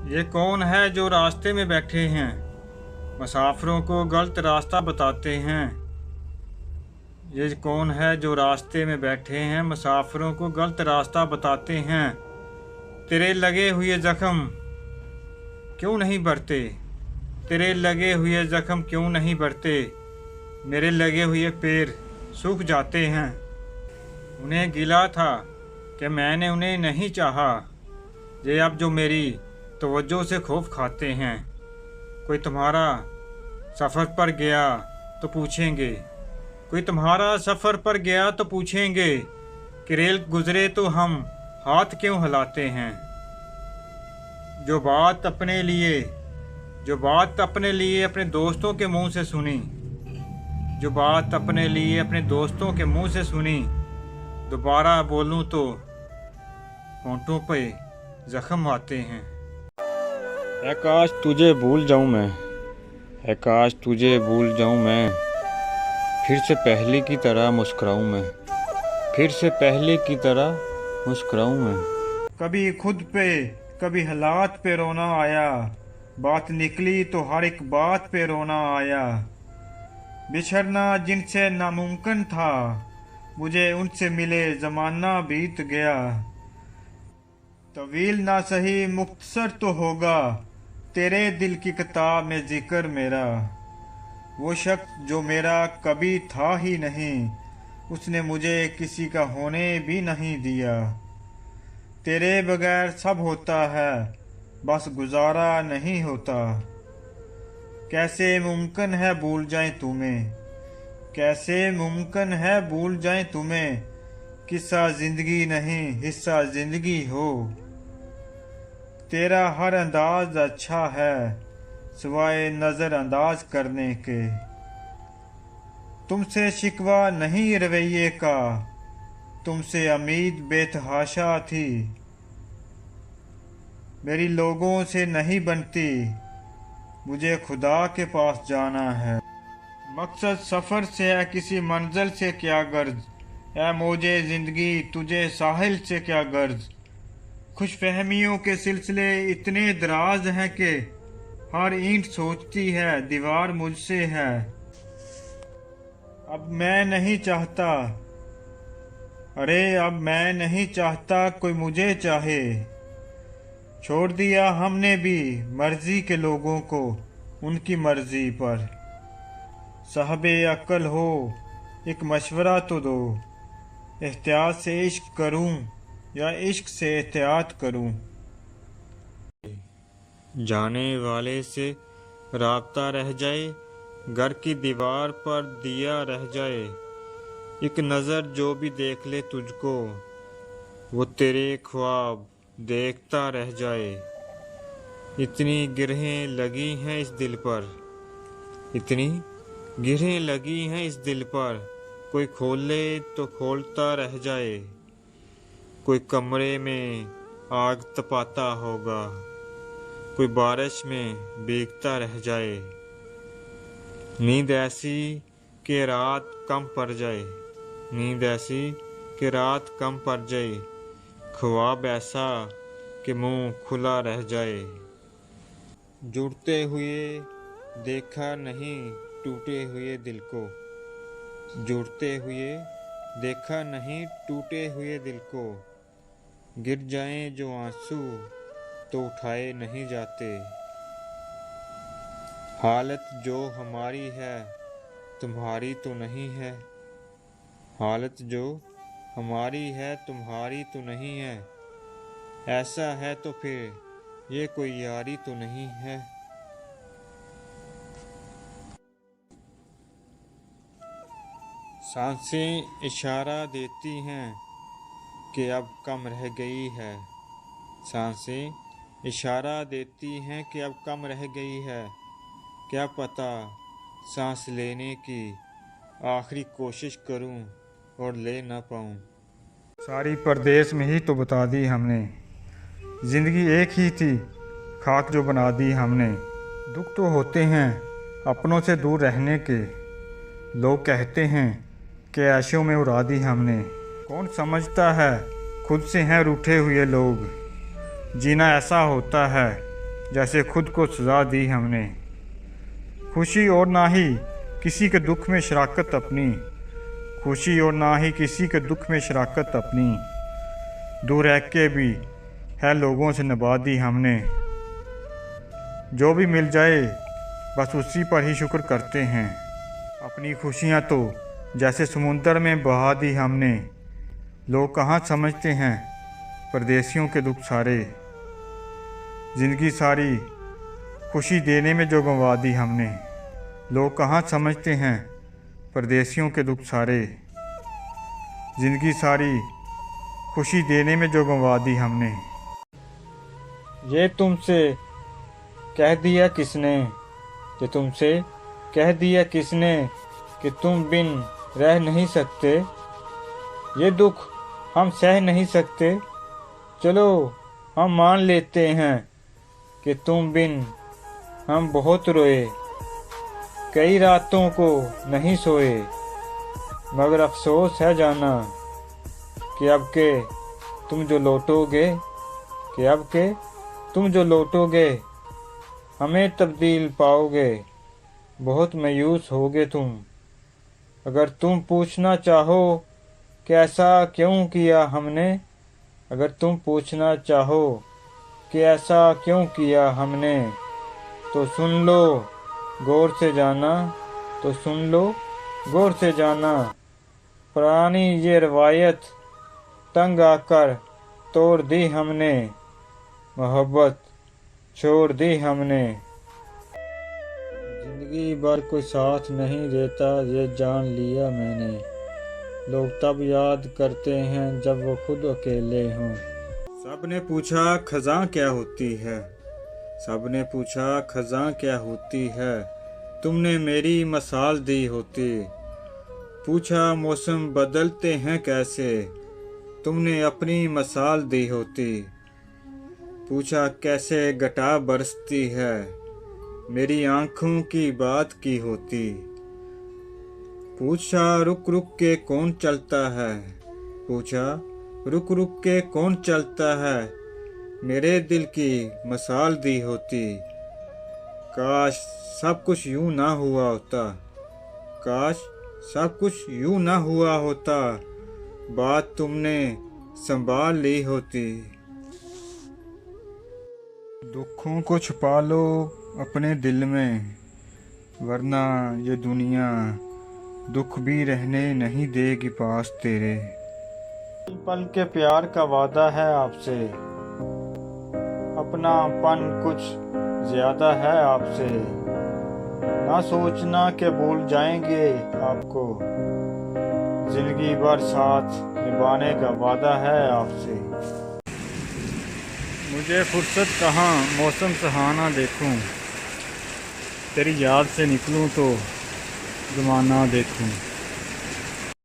ये कौन है जो रास्ते में बैठे हैं, मुसाफिरों को गलत रास्ता बताते हैं। ये कौन है जो रास्ते में बैठे हैं, मुसाफिरों को गलत रास्ता बताते हैं। तेरे लगे हुए जख्म क्यों नहीं भरते, तेरे लगे हुए जख्म क्यों नहीं भरते। मेरे लगे हुए पैर सूख जाते हैं। उन्हें गिला था कि मैंने उन्हें नहीं चाहा। ये अब जो मेरी तवज्जो से खौफ खाते हैं। कोई तुम्हारा सफ़र पर गया तो पूछेंगे, कोई तुम्हारा सफ़र पर गया तो पूछेंगे कि रेल गुजरे तो हम हाथ क्यों हिलाते हैं। जो बात अपने लिए जो बात अपने लिए अपने दोस्तों के मुंह से सुनी, जो बात अपने लिए अपने दोस्तों के मुंह से सुनी, दोबारा बोलूं तो होंठों पे जख्म आते हैं। ऐ काश तुझे भूल जाऊं मैं, ऐ काश तुझे भूल जाऊं मैं, फिर से पहले की तरह मुस्कुराऊं मैं, फिर से पहले की तरह मुस्कुराऊं मैं। कभी खुद पे कभी हालात पे रोना आया, बात निकली तो हर एक बात पे रोना आया। बिछड़ना जिनसे नामुमकिन था, मुझे उनसे मिले ज़माना बीत गया। तवील ना सही मुख्तसर तो होगा, तेरे दिल की किताब में जिक्र मेरा। वो शख्स जो मेरा कभी था ही नहीं, उसने मुझे किसी का होने भी नहीं दिया। तेरे बगैर सब होता है, बस गुजारा नहीं होता। कैसे मुमकिन है भूल जाए तुम्हें, कैसे मुमकिन है भूल जाए तुम्हें। किस्सा जिंदगी नहीं हिस्सा जिंदगी हो। तेरा हर अंदाज अच्छा है, सिवाय नजरअंदाज करने के। तुमसे शिकवा नहीं रवैये का, तुमसे उम्मीद बेतहाशा थी। मेरी लोगों से नहीं बनती, मुझे खुदा के पास जाना है। मकसद सफर से है, किसी मंजिल से क्या गर्ज। ऐ मौजे जिंदगी तुझे साहिल से क्या गर्ज। खुशफहमियों के सिलसिले इतने दराज हैं कि हर ईंट सोचती है दीवार मुझसे है। अब मैं नहीं चाहता, अरे अब मैं नहीं चाहता कोई मुझे चाहे। छोड़ दिया हमने भी मर्जी के लोगों को उनकी मर्जी पर। साहबे अक्ल हो एक मशवरा तो दो, एहतियात से इश्क करूं या इश्क से एहतियात करूं। जाने वाले से राब्ता रह जाए, घर की दीवार पर दिया रह जाए। एक नज़र जो भी देख ले तुझको, वो तेरे ख्वाब देखता रह जाए। इतनी गिरहें लगी हैं इस दिल पर, इतनी गिरहें लगी हैं इस दिल पर। कोई खोले तो खोलता रह जाए, कोई कमरे में आग तपाता होगा, कोई बारिश में भीगता रह जाए। नींद ऐसी कि रात कम पड़ जाए, नींद ऐसी कि रात कम पड़ जाए। ख्वाब ऐसा कि मुंह खुला रह जाए। जुड़ते हुए देखा नहीं टूटे हुए दिल को, जुड़ते हुए देखा नहीं टूटे हुए दिल को। गिर जाएं जो आंसू तो उठाए नहीं जाते। हालत जो हमारी है तुम्हारी तो नहीं है, हालत जो हमारी है तुम्हारी तो नहीं है। ऐसा है तो फिर ये कोई यारी तो नहीं है। सांसें इशारा देती हैं कि अब कम रह गई है, सांसें इशारा देती हैं कि अब कम रह गई है। क्या पता सांस लेने की आखिरी कोशिश करूं और ले ना पाऊं। सारी परदेश में ही तो बता दी हमने, ज़िंदगी एक ही थी खाक जो बना दी हमने। दुख तो होते हैं अपनों से दूर रहने के, लोग कहते हैं कि ऐशों में उड़ा दी हमने। कौन समझता है खुद से हैं रूठे हुए लोग, जीना ऐसा होता है जैसे खुद को सजा दी हमने। खुशी और ना ही किसी के दुख में शराकत अपनी, खुशी और ना ही किसी के दुख में शराकत अपनी। दूर रह के भी है लोगों से निभा दी हमने। जो भी मिल जाए बस उसी पर ही शुक्र करते हैं। अपनी खुशियाँ तो जैसे समुंदर में बहा दी हमने। लोग कहाँ समझते हैं परदेसियों के दुख सारे। ज़िंदगी सारी खुशी देने में जो गंवा दी हमने। लोग कहाँ समझते हैं परदेसियों के दुख सारे। ज़िंदगी सारी खुशी देने में जो गंवा दी हमने। ये तुमसे कह दिया किसने, ये तुमसे कह दिया किसने कि तुम बिन रह नहीं सकते। ये दुख हम सह नहीं सकते। चलो हम मान लेते हैं कि तुम बिन हम बहुत रोए। कई रातों को नहीं सोए, मगर अफसोस है जाना कि अब के तुम जो लौटोगे, कि अब के तुम जो लौटोगे हमें तब्दील पाओगे। बहुत मायूस होगे तुम। अगर तुम पूछना चाहो कि ऐसा क्यों किया हमने, अगर तुम पूछना चाहो कि ऐसा क्यों किया हमने, तो सुन लो गौर से जाना, तो सुन लो गौर से जाना। पुरानी ये रवायत तंग आकर तोड़ दी हमने, मोहब्बत छोड़ दी हमने। जिंदगी भर कोई साथ नहीं देता ये जान लिया मैंने। लोग तब याद करते हैं जब वो खुद अकेले हों। सबने पूछा खज़ां क्या होती है, सबने पूछा खज़ां क्या होती है। तुमने मेरी मसाल दी होती। पूछा मौसम बदलते हैं कैसे, तुमने अपनी मसाल दी होती। पूछा कैसे घटा बरसती है, मेरी आँखों की बात की होती। पूछा रुक रुक के कौन चलता है, पूछा रुक रुक के कौन चलता है, मेरे दिल की मसाल दी होती। काश सब कुछ यूं ना हुआ होता, काश सब कुछ यूं ना हुआ होता, बात तुमने संभाल ली होती। दुखों को छुपा लो अपने दिल में, वरना ये दुनिया दुख भी रहने नहीं देगी पास तेरे। पल के प्यार का वादा है आपसे, अपनापन कुछ ज्यादा है आपसे। ना सोचना कि भूल जाएंगे आपको, जिंदगी भर साथ निभाने का वादा है आपसे। मुझे फुर्सत कहाँ मौसम सुहाना देखूं, तेरी याद से निकलूं तो ज़माना देखूं।